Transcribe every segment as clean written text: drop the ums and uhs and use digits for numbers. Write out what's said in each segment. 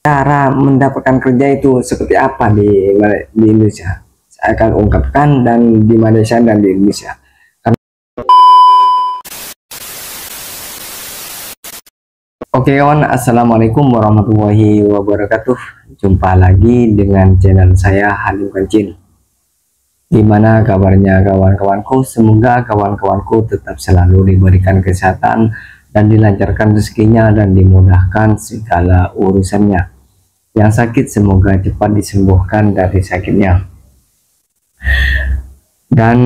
Cara mendapatkan kerja itu seperti apa di Indonesia? Saya akan ungkapkan dan di Malaysia dan di Indonesia. Oke kawan, assalamualaikum warahmatullahi wabarakatuh. Jumpa lagi dengan channel saya Halim Kancil. Gimana kabarnya kawan-kawanku? Semoga kawan-kawanku tetap selalu diberikan kesehatan dan dilancarkan rezekinya dan dimudahkan segala urusannya. Yang sakit semoga cepat disembuhkan dari sakitnya. Dan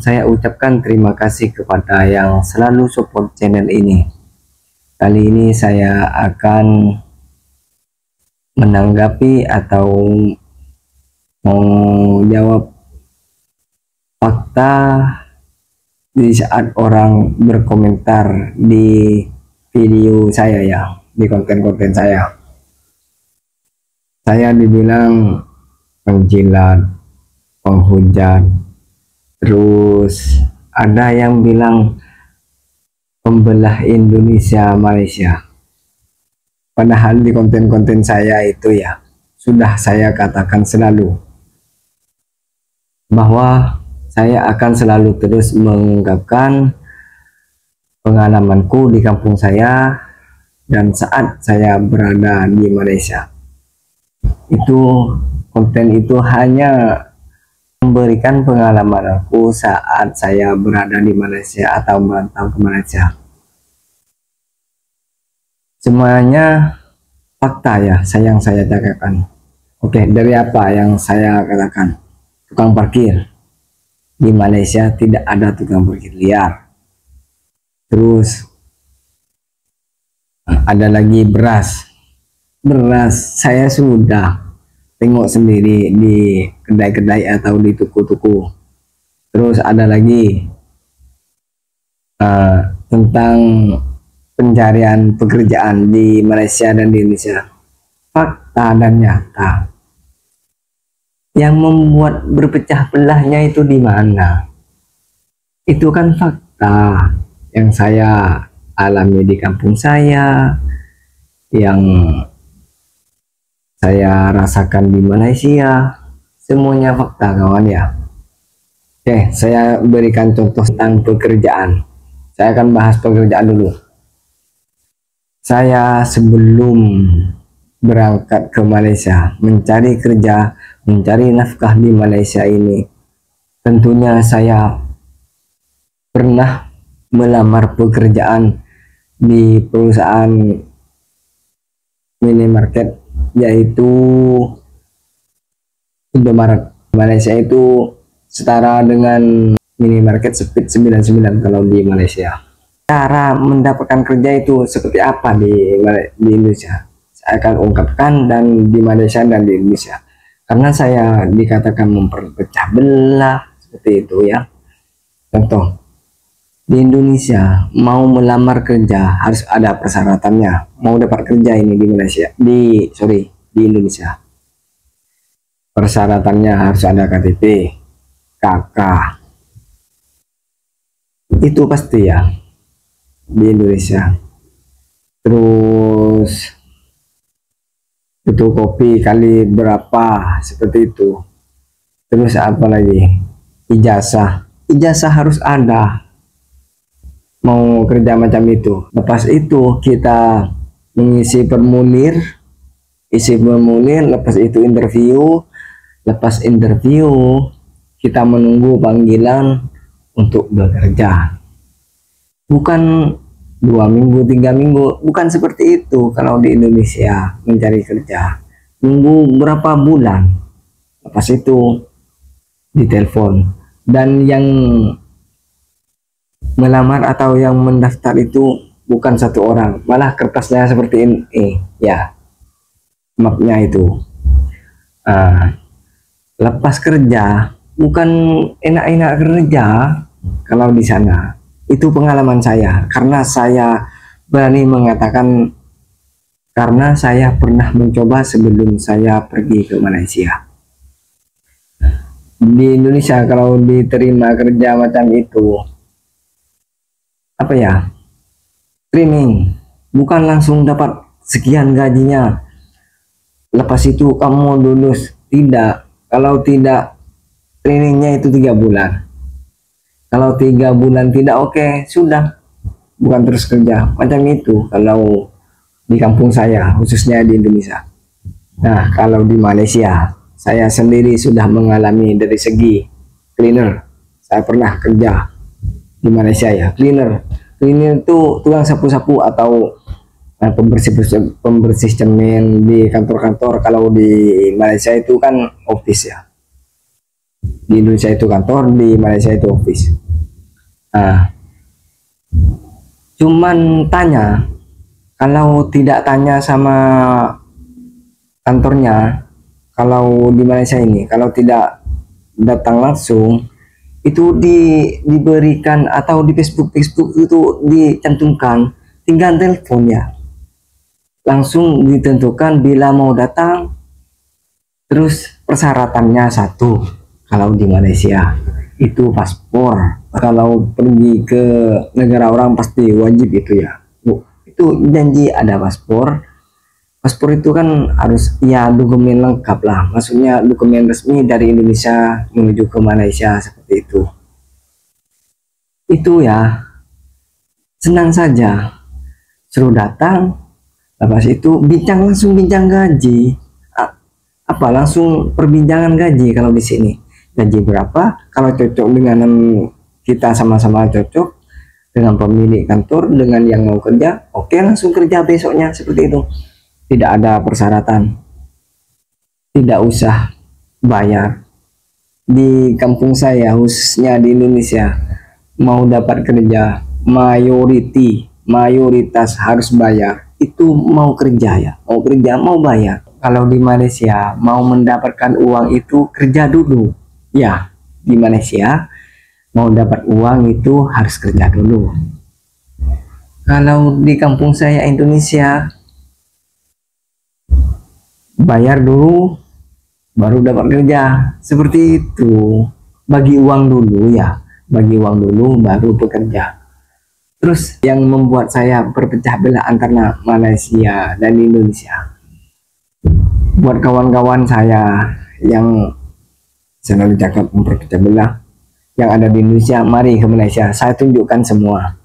saya ucapkan terima kasih kepada yang selalu support channel ini. Kali ini saya akan menanggapi atau menjawab fakta di saat orang berkomentar di video saya ya, di konten-konten saya. Saya dibilang penjilat, penghujat, terus ada yang bilang pembelah Indonesia Malaysia. Padahal di konten-konten saya itu ya sudah saya katakan selalu bahwa saya akan selalu terus mengungkapkan pengalamanku di kampung saya dan saat saya berada di Malaysia. Konten itu hanya memberikan pengalaman aku saat saya berada di Malaysia atau merantau ke Malaysia. Semuanya fakta ya, yang saya katakan. Oke, dari apa yang saya katakan? Tukang parkir. Di Malaysia tidak ada tukang parkir liar. Terus ada lagi beras. Beras saya sudah tengok sendiri di kedai-kedai atau di tuku-tuku. Terus ada lagi tentang pencarian pekerjaan di Malaysia dan di Indonesia. Fakta dan nyata. Yang membuat berpecah belahnya itu di mana? Itu kan fakta yang saya alami di kampung saya, yang saya rasakan di Malaysia. Semuanya fakta kawan ya. Oke, saya berikan contoh tentang pekerjaan. Saya akan bahas pekerjaan dulu. Saya sebelum berangkat ke Malaysia mencari kerja, mencari nafkah di Malaysia ini, tentunya saya pernah melamar pekerjaan di perusahaan minimarket, yaitu Indomaret. Malaysia itu setara dengan minimarket Speed 99 kalau di Malaysia. Cara mendapatkan kerja itu seperti apa di Indonesia? Saya akan ungkapkan dan di Malaysia dan di Indonesia. Karena saya dikatakan memperpecah belah seperti itu ya. Contoh, di Indonesia mau melamar kerja harus ada persyaratannya. Mau dapat kerja ini di Malaysia, di Indonesia, persyaratannya harus ada KTP, KK. Itu pasti ya di Indonesia. Terus itu kopi kali berapa seperti itu. Terus apa lagi? Ijazah harus ada. Mau kerja macam itu. Lepas itu kita mengisi formulir, lepas itu interview. Lepas interview kita menunggu panggilan untuk bekerja. Bukan 2 minggu, 3 minggu, bukan seperti itu. Kalau di Indonesia mencari kerja nunggu berapa bulan, lepas itu ditelepon. Dan yang melamar atau yang mendaftar itu bukan satu orang, malah kertasnya seperti ini ya, mapnya itu. Lepas kerja bukan enak-enak kerja kalau di sana. Itu pengalaman saya, karena saya berani mengatakan, karena saya pernah mencoba sebelum saya pergi ke Malaysia. Di Indonesia kalau diterima kerja macam itu, apa ya, training, bukan langsung dapat sekian gajinya. lepas itu kamu lulus. Tidak, kalau tidak trainingnya itu 3 bulan. Kalau 3 bulan tidak oke, sudah, bukan terus kerja. Macam itu kalau di kampung saya, khususnya di Indonesia. Nah, kalau di Malaysia, saya sendiri sudah mengalami dari segi cleaner. Saya pernah kerja di Malaysia ya, cleaner. Cleaner itu tukang sapu-sapu atau pembersih cermin di kantor-kantor. Kalau di Malaysia itu kan office ya. Di Indonesia itu kantor, di Malaysia itu office. Nah, cuman tanya, kalau tidak tanya sama kantornya, kalau di Malaysia ini, kalau tidak datang langsung, itu diberikan atau di Facebook itu dicantumkan, tinggal telepon ya, langsung ditentukan bila mau datang. Terus persyaratannya satu, kalau di Malaysia itu paspor. Kalau pergi ke negara orang pasti wajib itu ya, itu janji ada paspor. Paspor itu kan harus ya dokumen lengkap lah, maksudnya dokumen resmi dari Indonesia menuju ke Malaysia, seperti itu ya. Senang saja, suruh datang, lepas itu langsung bincang gaji. Apa langsung perbincangan gaji. Kalau di sini gaji berapa, kalau cocok dengan kita, sama-sama cocok dengan pemilik kantor, dengan yang mau kerja, oke, langsung kerja besoknya, seperti itu. Tidak ada persyaratan, tidak usah bayar. Di kampung saya, khususnya di Indonesia, mau dapat kerja mayoritas harus bayar. Itu mau kerja ya, mau bayar. Kalau di Malaysia mau mendapatkan uang itu kerja dulu ya. Di Malaysia mau dapat uang itu harus kerja dulu. Kalau di kampung saya Indonesia, bayar dulu baru dapat kerja, seperti itu. Bagi uang dulu ya, bagi uang dulu baru bekerja. Terus yang membuat saya berpecah belah antara Malaysia dan Indonesia, buat kawan-kawan saya yang selalu cakap memperpecah belah, yang ada di Indonesia mari ke Malaysia, saya tunjukkan semua.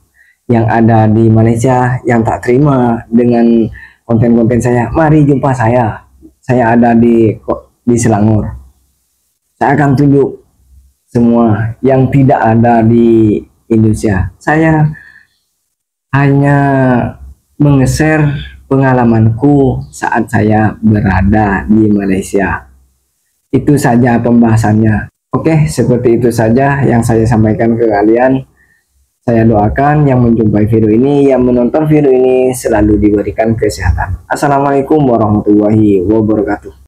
Yang ada di Malaysia yang tak terima dengan konten-konten saya, mari jumpa saya ada di Selangor. Saya akan tunjuk semua yang tidak ada di Indonesia. Saya hanya meng-share pengalamanku saat saya berada di Malaysia. Itu saja pembahasannya. Oke, seperti itu saja yang saya sampaikan ke kalian. Saya doakan yang menjumpai video ini, yang menonton video ini selalu diberikan kesehatan. Assalamualaikum warahmatullahi wabarakatuh.